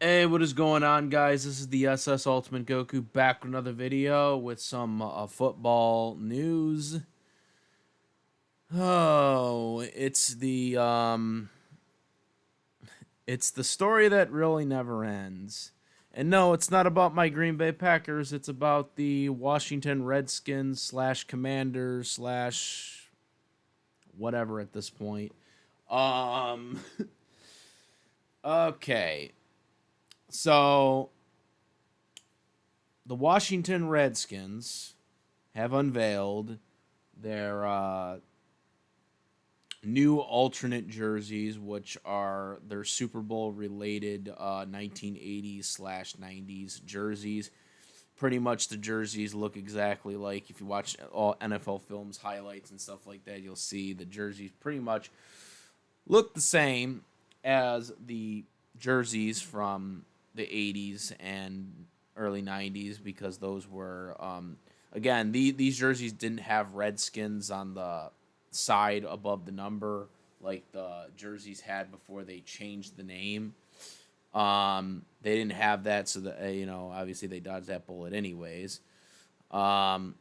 Hey, what is going on, guys? This is the SS Ultimate Goku back with another video with some football news. Oh, it's the story that really never ends. And no, it's not about my Green Bay Packers. It's about the Washington Redskins slash Commanders slash whatever at this point. Um, okay, so the Washington Redskins have unveiled their new alternate jerseys, which are their Super Bowl related 1980s slash 90s jerseys. Pretty much the jerseys look exactly like if you watch all NFL films, highlights, and stuff like that, you'll see the jerseys pretty much look the same as the jerseys from the 80s and early 90s because those were again these jerseys didn't have Redskins on the side above the number like the jerseys had before they changed the name. They didn't have that, so that obviously they dodged that bullet anyways. Um,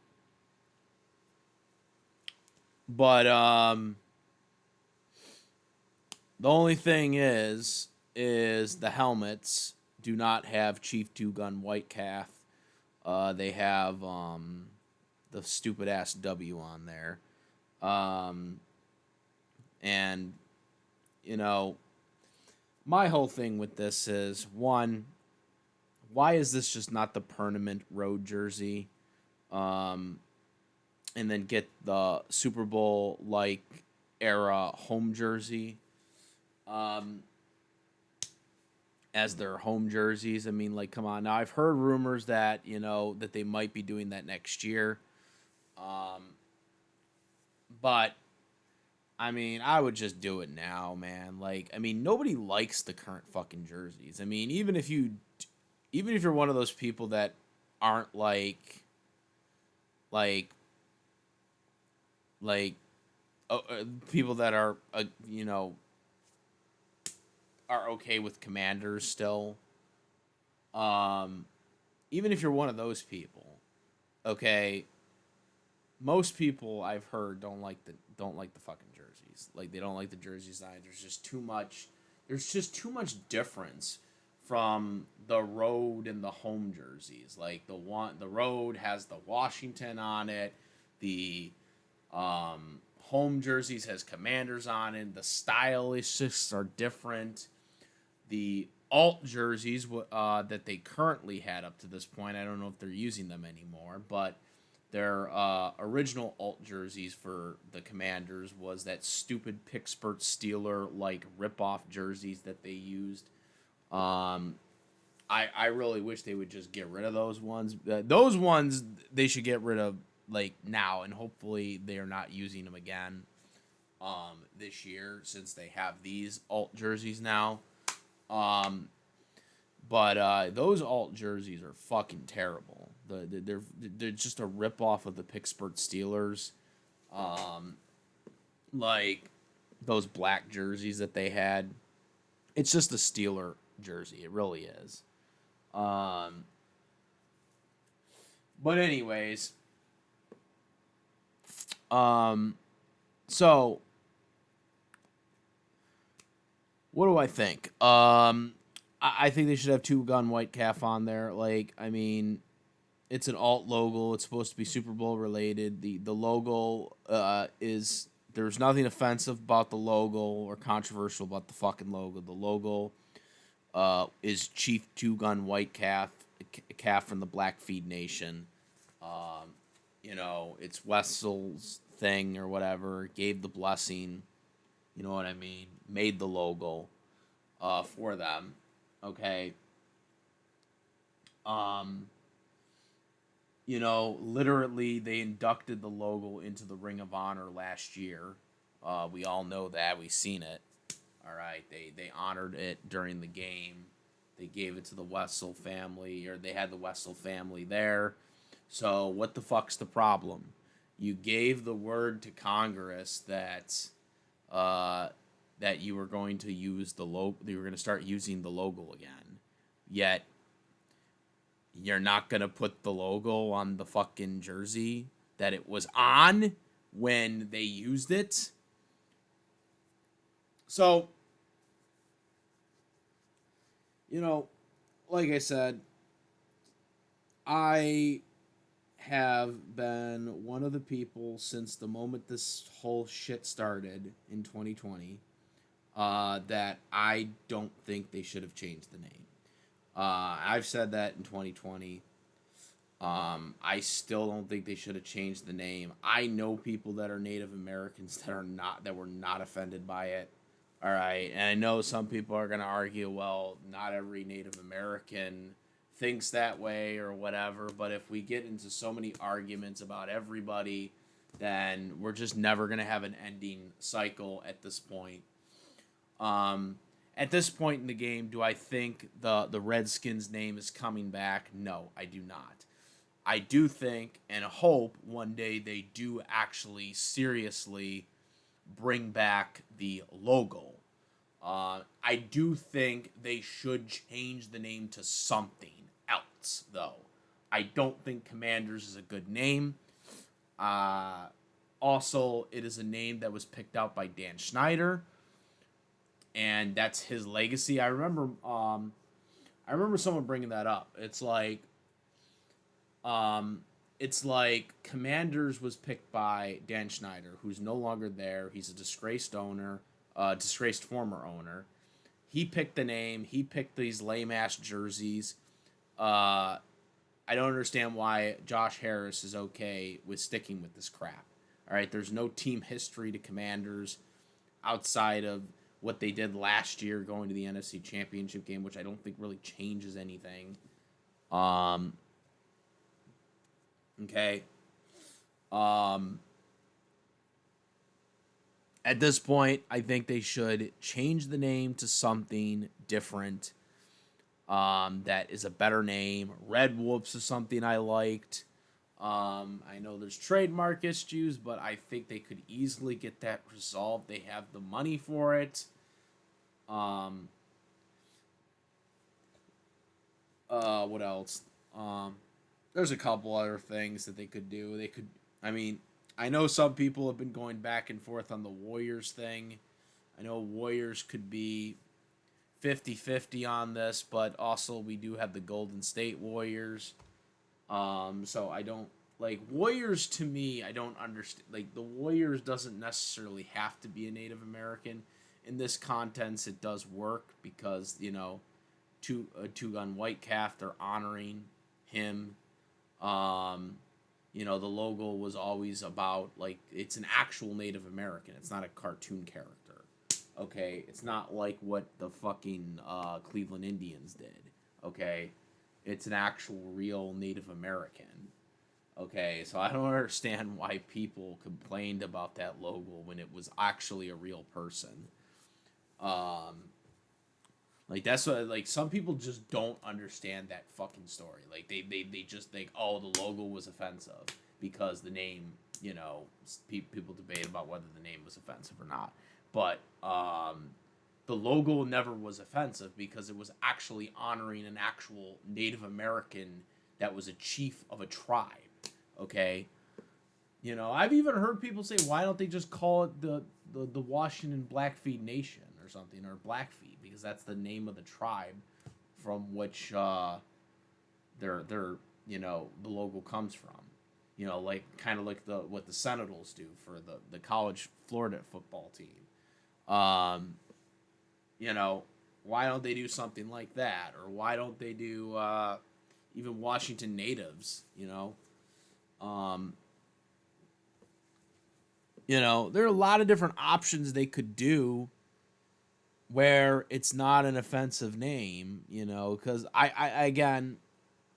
but the only thing is the helmets do not have Chief Two Gun White Calf. They have the stupid ass W on there. Um, and you know, my whole thing with this is one, why is this just not the permanent road jersey? Um, and then get the Super Bowl like era home jersey. Um, as their home jerseys. I mean, like, come on. Now, I've heard rumors that, that they might be doing that next year. Um, but, I mean, I would just do it now, man. Like, I mean, nobody likes the current fucking jerseys. I mean, even if you're one of those people that aren't like, like, people that are, are okay with Commanders still. Um, Even if you're one of those people, okay, most people I've heard don't like the fucking jerseys. Like they don't like the jersey design. There's just too much. There's just too much difference from the road and the home jerseys. Like the road has the Washington on it. The home jerseys has Commanders on it. The stylists are different. The alt jerseys that they currently had up to this point. I don't know if they're using them anymore, but their original alt jerseys for the Commanders was that stupid Pittsburgh Steeler like rip-off jerseys that they used. Um, I really wish they would just get rid of those ones. Those ones they should get rid of like now, and hopefully they are not using them again this year since they have these alt jerseys now. Um, but those alt jerseys are fucking terrible. They're just a rip off of the Pittsburgh Steelers. Um, like those black jerseys that they had. It's just a Steeler jersey. It really is. Um, but anyways, um, so what do I think? I think they should have two gun white calf on there. Like, I mean, it's an alt logo. It's supposed to be Super Bowl related. The logo is there's nothing offensive about the logo or controversial about the fucking logo. The logo is Chief Two Gun White Calf, a calf from the Blackfeet Nation. Um, it's Wessel's thing or whatever. Gave the blessing. You know what I mean? Made the logo for them. Okay. Um, literally they inducted the logo into the Ring of Honor last year. We all know that. We've seen it. All right. They honored it during the game. They gave it to the Wessel family, or they had the Wessel family there. So what the fuck's the problem? You gave the word to Congress uh, that you were going to use the logo. You were going to start using the logo again. yet you're not going to put the logo on the fucking jersey that it was on when they used it. So, you know, like I said, I have been one of the people since the moment this whole shit started in 2020 that I don't think they should have changed the name. I've said that in 2020. I still don't think they should have changed the name. I know people that are Native Americans that were not offended by it. All right, and I know some people are gonna argue, well, not every Native American thinks that way or whatever. But if we get into so many arguments about everybody, then we're just never gonna have an ending cycle at this point. Um, at this point in the game, do I think the Redskins name is coming back? No, I do not. I do think and hope one day they do actually seriously bring back the logo. I do think they should change the name to something else, though. I don't think Commanders is a good name. Uh, Also, it is a name that was picked out by Dan Schneider, and that's his legacy. I remember someone bringing that up. Um, it's like Commanders was picked by Dan Schneider, who's no longer there. He's a disgraced owner, disgraced former owner. He picked the name. He picked these lame ass jerseys. Uh, I don't understand why Josh Harris is okay with sticking with this crap. All right, there's no team history to Commanders outside of what they did last year going to the NFC Championship game, which I don't think really changes anything. Um, okay. Um, at this point, I think they should change the name to something different. That is a better name. Red Wolves is something I liked. I know there's trademark issues, but I think they could easily get that resolved. They have the money for it. Um, what else? There's a couple other things that they could do. I mean, I know some people have been going back and forth on the Warriors thing. I know Warriors could be 50-50 on this, but also we do have the Golden State Warriors. So I don't like Warriors to me. I don't understand. Like the Warriors doesn't necessarily have to be a Native American. In this contents, it does work because two gun white calf. They're honoring him. Um, the logo was always about like it's an actual Native American. It's not a cartoon character. Okay, it's not like what the fucking Cleveland Indians did. Okay, it's an actual real Native American. Okay, so I don't understand why people complained about that logo when it was actually a real person. Um, like that's what like some people just don't understand that fucking story. Like they just think oh the logo was offensive because the name people debate about whether the name was offensive or not. But the logo never was offensive because it was actually honoring an actual Native American that was a chief of a tribe. Okay, I've even heard people say, why don't they just call it the Washington Blackfeet Nation or something, or Blackfeet, because that's the name of the tribe from which their the logo comes from. Like kind of like what the Sentinels do for the college Florida football team. Um, why don't they do something like that, or why don't they do even Washington natives? Um, there are a lot of different options they could do where it's not an offensive name, because I again,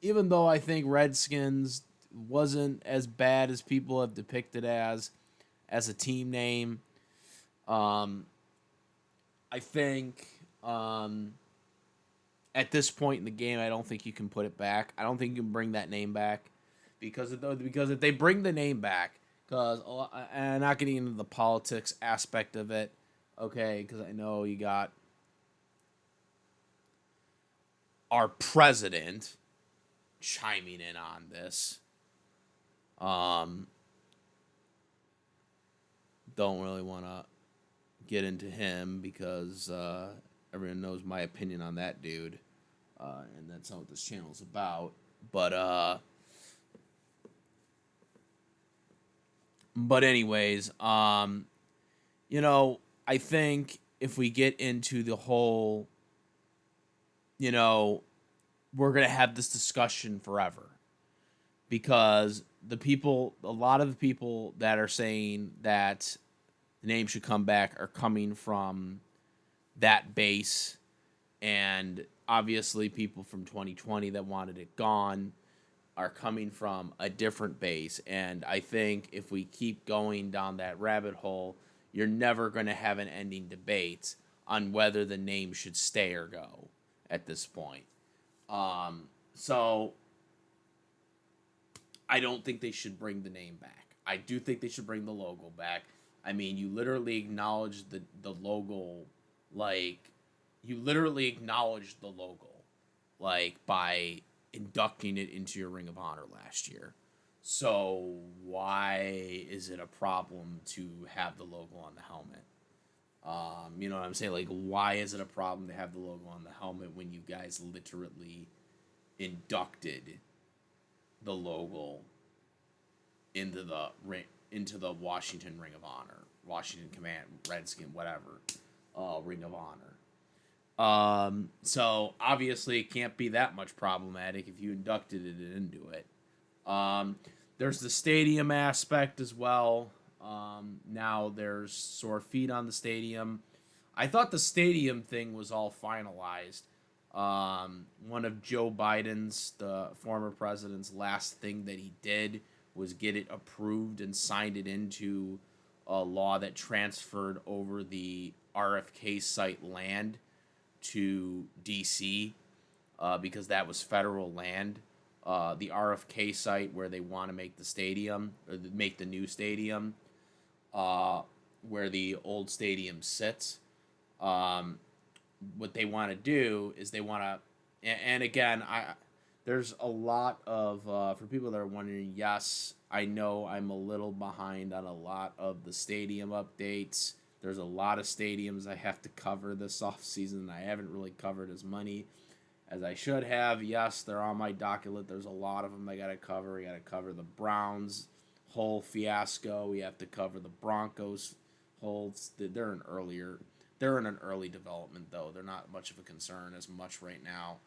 even though I think Redskins wasn't as bad as people have depicted as a team name, um, I think at this point in the game, I don't think you can put it back. I don't think you can bring that name back because if they bring the name back, because and I'm not getting into the politics aspect of it, okay? Because I know you got our president chiming in on this. Um, don't really want to get into him because everyone knows my opinion on that dude, and that's not what this channel's about. But anyways, I think if we get into the whole, you know, we're gonna have this discussion forever because a lot of the people that are saying that the name should come back are coming from that base, and obviously people from 2020 that wanted it gone are coming from a different base. And I think if we keep going down that rabbit hole, you're never going to have an ending debate on whether the name should stay or go at this point. So I don't think they should bring the name back. I do think they should bring the logo back. I mean, you literally acknowledge the logo, like, you literally acknowledged the logo, like, by inducting it into your Ring of Honor last year. So why is it a problem to have the logo on the helmet? You know what I'm saying? Like, why is it a problem to have the logo on the helmet when you guys literally inducted the logo into the Washington Ring of Honor, Washington Command, Redskin, whatever, Ring of Honor. So obviously it can't be that much problematic if you inducted it into it. There's the stadium aspect as well. Now there's sore feet on the stadium. I thought the stadium thing was all finalized. One of Joe Biden's, the former president's, last thing that he did was get it approved and signed it into a law that transferred over the RFK site land to DC, because that was federal land. The RFK site where they want to make the stadium, or make the new stadium, where the old stadium sits. What they want to do is they want to, and again, there's a lot of, for people that are wondering, yes, I know I'm a little behind on a lot of the stadium updates. There's a lot of stadiums I have to cover this off season. I haven't really covered as many as I should have. Yes, they're on my docket. There's a lot of them I got to cover. We got to cover the Browns whole fiasco. We have to cover the Broncos whole. They're in an early development, though. They're not much of a concern as much right now.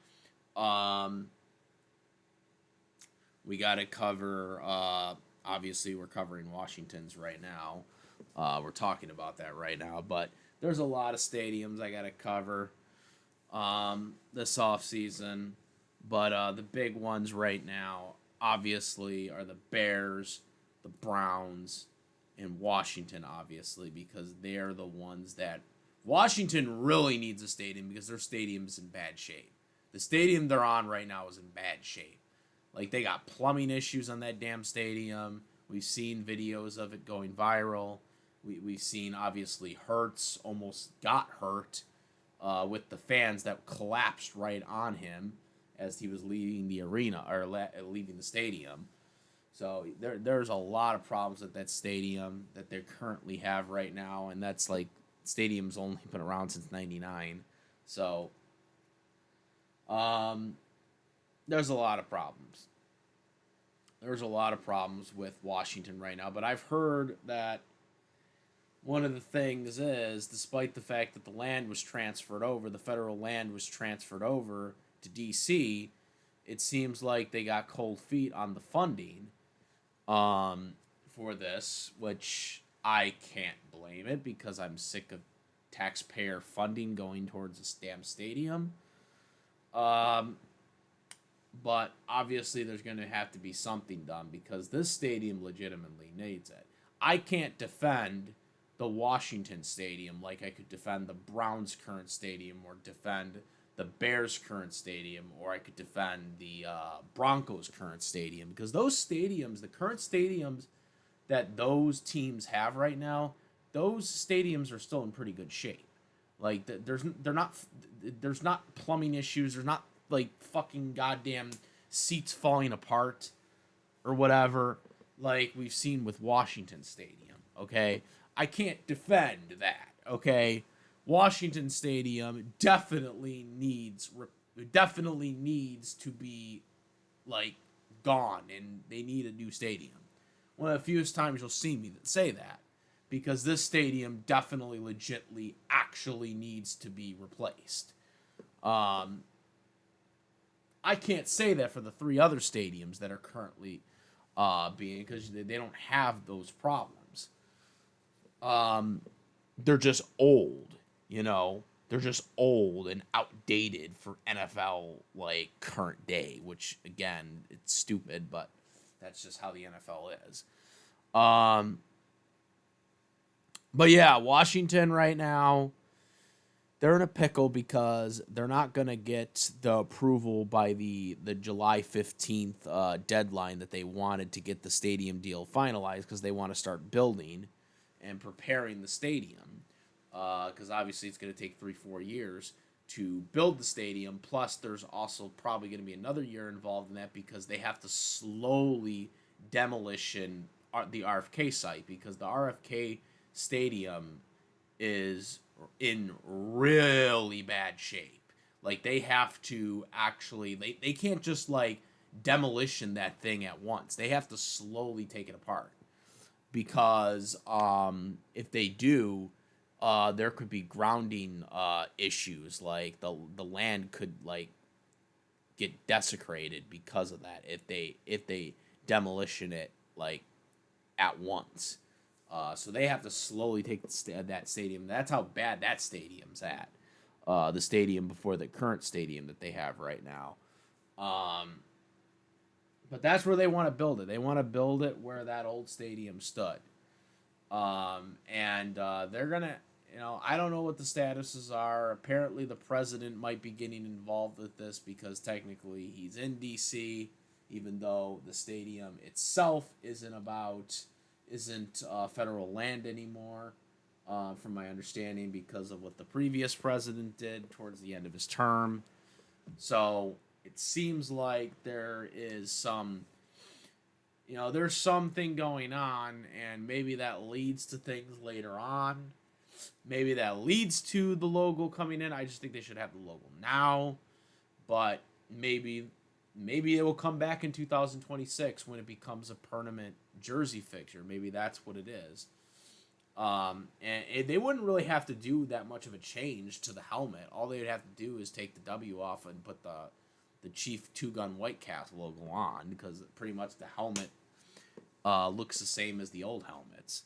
We got to cover, obviously, we're covering Washington's right now. We're talking about that right now. But there's a lot of stadiums I got to cover this offseason. But the big ones right now, obviously, are the Bears, the Browns, and Washington, obviously, because they're the ones that Washington really needs a stadium because their stadium's in bad shape. The stadium they're on right now is in bad shape. Like, they got plumbing issues on that damn stadium. We've seen videos of it going viral. We've seen, obviously, Hurts almost got hurt with the fans that collapsed right on him as he was leaving the arena, or leaving the stadium. So there's a lot of problems at that stadium that they currently have right now, and that's like, stadium's only been around since '99. So there's a lot of problems. There's a lot of problems with Washington right now, but I've heard that one of the things is, despite the fact that the land was transferred over, the federal land was transferred over to DC, it seems like they got cold feet on the funding for this, which I can't blame it because I'm sick of taxpayer funding going towards this damn stadium. But obviously there's going to have to be something done because this stadium legitimately needs it. I can't defend the Washington stadium like I could defend the Browns' current stadium, or defend the Bears' current stadium, or I could defend the Broncos' current stadium, because those stadiums, the current stadiums that those teams have right now, those stadiums are still in pretty good shape. Like, there's not plumbing issues. There's not like fucking goddamn seats falling apart or whatever, like we've seen with Washington Stadium. Okay, I can't defend that. Okay, Washington Stadium definitely needs to be like gone, and they need a new stadium. One of the fewest times you'll see me say that, because this stadium definitely, legitly, actually needs to be replaced. Um, I can't say that for the three other stadiums that are currently being, because they don't have those problems. Um, they're just old, you know. They're just old and outdated for NFL like current day, which again, it's stupid, but that's just how the NFL is. Um, but yeah, Washington right now, they're in a pickle because they're not going to get the approval by the July 15th deadline that they wanted to get the stadium deal finalized, because they want to start building and preparing the stadium, because obviously it's going to take 3-4 years to build the stadium. Plus, there's also probably going to be another year involved in that, because they have to slowly demolition the RFK site, because the RFK stadium is in really bad shape. Like, they have to actually, they can't just like demolition that thing at once. They have to slowly take it apart, because if they do, there could be grounding issues. Like the land could like get desecrated because of that if they demolition it like at once. So they have to slowly take that stadium. That's how bad that stadium's at. The stadium before the current stadium that they have right now. Um, but that's where they want to build it. They want to build it where that old stadium stood. And they're gonna, I don't know what the statuses are. Apparently, the president might be getting involved with this, because technically he's in D.C., even though the stadium itself isn't federal land anymore, from my understanding, because of what the previous president did towards the end of his term. So it seems like there's something going on, and maybe that leads to things later on. Maybe that leads to the logo coming in. I just think they should have the logo now, but maybe it will come back in 2026 when it becomes a permanent jersey fixture. Maybe that's what it is. And they wouldn't really have to do that much of a change to the helmet. All they would have to do is take the W off and put the Chief Two Gun White Cast logo on, because pretty much the helmet looks the same as the old helmets,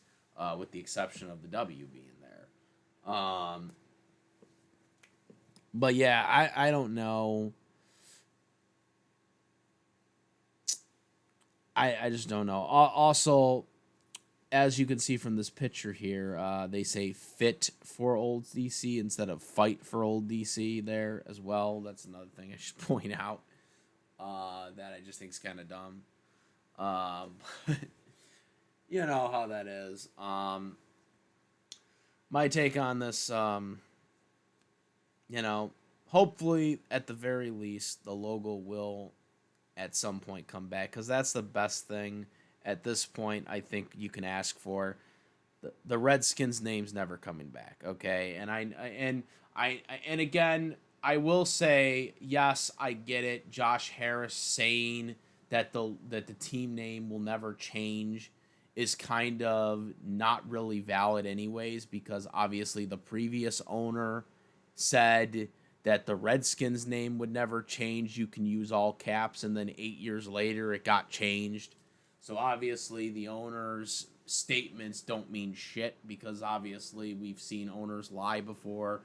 with the exception of the W being there. But yeah, I don't know. I just don't know. Also, as you can see from this picture here, they say "fit for old DC" instead of "fight for old DC" there as well. That's another thing I should point out, that I just think is kind of dumb. You know how that is. My take on this, hopefully at the very least the logo will at some point come back, because that's the best thing at this point I think you can ask for. The Redskins name's never coming back, okay? And again, I will say, yes, I get it. Josh Harris saying that the team name will never change is kind of not really valid anyways, because obviously the previous owner said that the Redskins name would never change. You can use all caps, and then 8 years later it got changed. So obviously the owner's statements don't mean shit, because obviously we've seen owners lie before.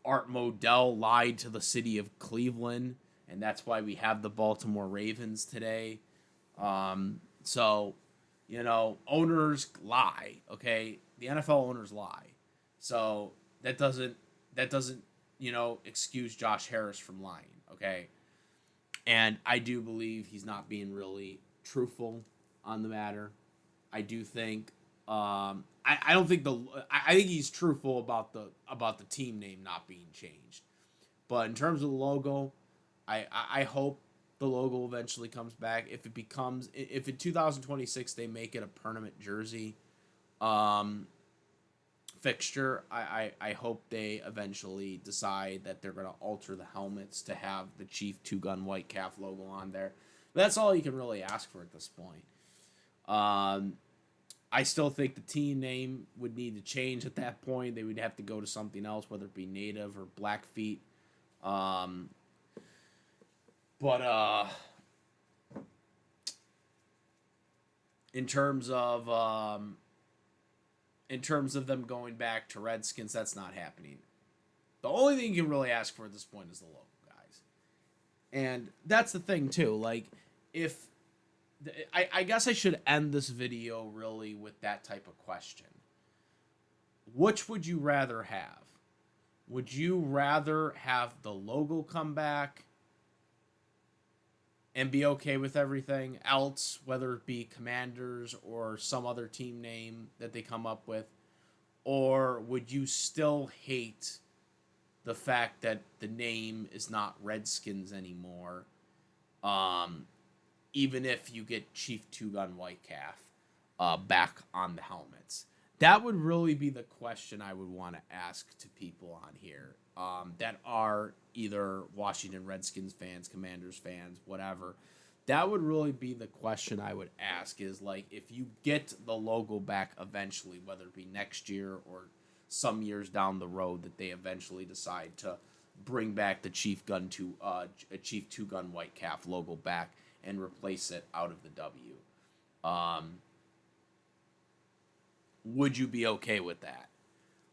Art Modell lied to the city of Cleveland, and that's why we have the Baltimore Ravens today. So, owners lie, okay? The NFL owners lie. So that doesn't excuse Josh Harris from lying, okay? And I do believe he's not being really truthful on the matter. I do think I don't think I think he's truthful about the team name not being changed. But in terms of the logo, I hope the logo eventually comes back. If in 2026 they make it a permanent jersey um, fixture, I hope they eventually decide that they're going to alter the helmets to have the Chief Two Gun White Calf logo on there. That's all you can really ask for at this point. Um, I still think the team name would need to change at that point. They would have to go to something else, whether it be Native or Blackfeet. Um, but in terms of them going back to Redskins, that's not happening. The only thing you can really ask for at this point is the logo, guys. And that's the thing too. Like, if I guess I should end this video really with that type of question. Which would you rather have? Would you rather have the logo come back and be okay with everything else, whether it be Commanders or some other team name that they come up with? Or would you still hate the fact that the name is not Redskins anymore, even if you get Chief Two Gun White Calf back on the helmets? That would really be the question I would want to ask to people on here that are either Washington Redskins fans, Commanders fans, whatever. That would really be the question I would ask, is like, if you get the logo back eventually, whether it be next year or some years down the road, that they eventually decide to bring back the Chief Two Gun White Calf logo back and replace it out of the W. Would you be okay with that?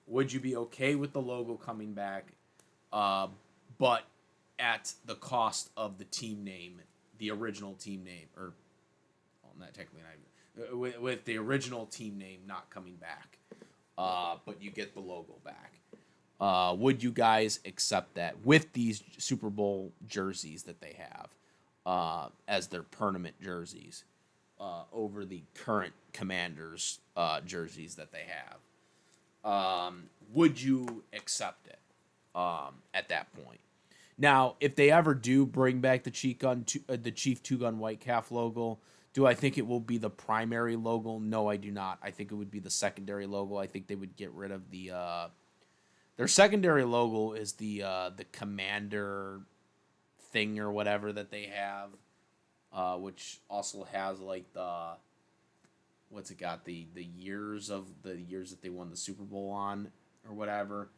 Would you be okay with the logo coming back, but at the cost of the team name, the original team name, or well, not technically not with the original team name not coming back, but you get the logo back? Would you guys accept that with these Super Bowl jerseys that they have as their permanent jerseys over the current Commanders jerseys that they have? Would you accept it at that point? Now, if they ever do bring back the Chief Two Gun White Calf logo, do I think it will be the primary logo? No, I do not. I think it would be the secondary logo. I think they would get rid of their secondary logo is the Commander thing or whatever that they have, which also has like what's it got, the years that they won the Super Bowl on or whatever.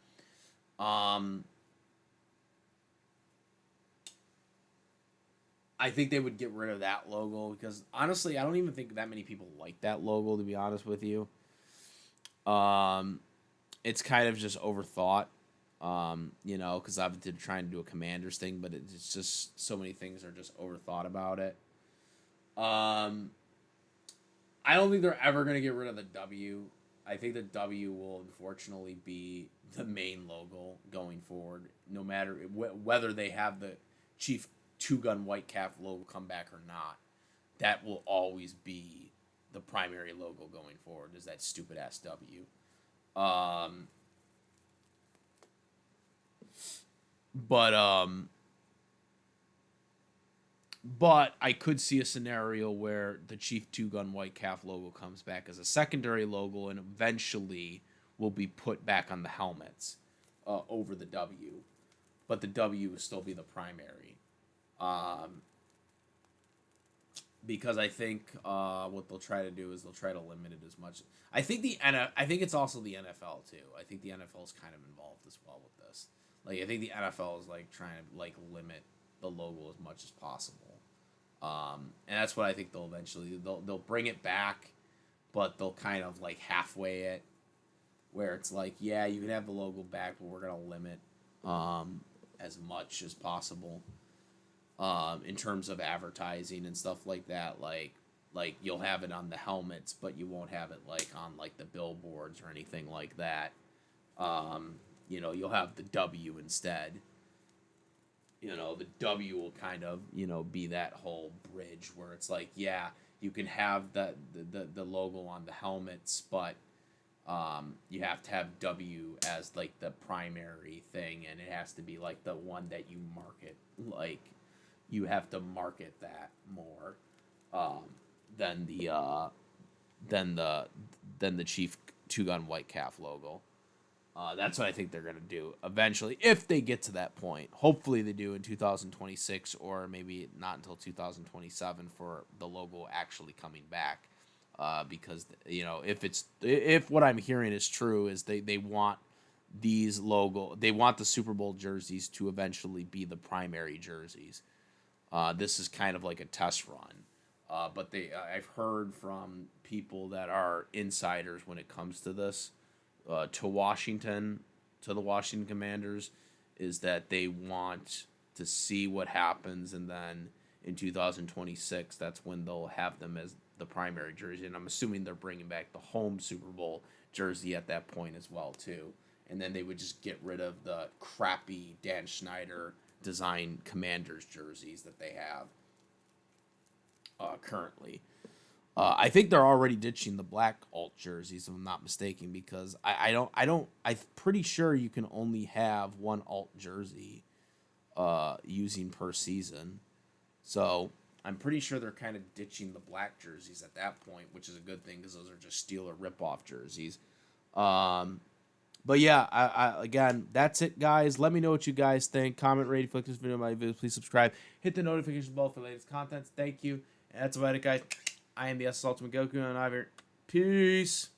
I think they would get rid of that logo because honestly, I don't even think that many people like that logo, to be honest with you. It's kind of just overthought, because I've been trying to do a Commanders thing, but it's just so many things are just overthought about it. I don't think they're ever going to get rid of the W. I think the W will unfortunately be the main logo going forward, no matter whether they have the Chief Two Gun White Calf logo come back or not. That will always be the primary logo going forward, is that stupid ass W. But I could see a scenario where the Chief Two Gun White Calf logo comes back as a secondary logo and eventually will be put back on the helmets over the W. But the W will still be the primary. Because I think what they'll try to do is they'll try to limit it as much. I think I think it's also the NFL too. I think the NFL is kind of involved as well with this. Like, I think the NFL is like trying to like limit the logo as much as possible. And that's what I think they'll bring it back, but they'll kind of like halfway it, where it's like, yeah, you can have the logo back, but we're gonna limit as much as possible in terms of advertising and stuff like that. Like you'll have it on the helmets, but you won't have it like on like the billboards or anything like that. You'll have the W instead. The W will kind of, be that whole bridge where it's like, yeah, you can have the logo on the helmets, but you have to have W as like the primary thing, and it has to be like the one that you market like you have to market that more um, than the Chief Two Gun White Calf logo. That's what I think they're going to do eventually, if they get to that point. Hopefully, they do in 2026, or maybe not until 2027 for the logo actually coming back. Because if what I'm hearing is true, is they want they want the Super Bowl jerseys to eventually be the primary jerseys. This is kind of like a test run. But I've heard from people that are insiders when it comes to this, to the Washington Commanders, is that they want to see what happens, and then in 2026, that's when they'll have them as the primary jersey. And I'm assuming they're bringing back the home Super Bowl jersey at that point as well too. And then they would just get rid of the crappy Dan Snyder design Commanders jerseys that they have currently. I think they're already ditching the black alt jerseys, if I'm not mistaken, because I'm pretty sure you can only have one alt jersey using per season. So I'm pretty sure they're kind of ditching the black jerseys at that point, which is a good thing because those are just Steeler rip-off jerseys. But yeah, again, that's it, guys. Let me know what you guys think. Comment, rate, if you like this video, my videos, please subscribe. Hit the notification bell for the latest content. Thank you. And that's about it, guys. I am the SS Ultimate Goku, and I'm here. Peace.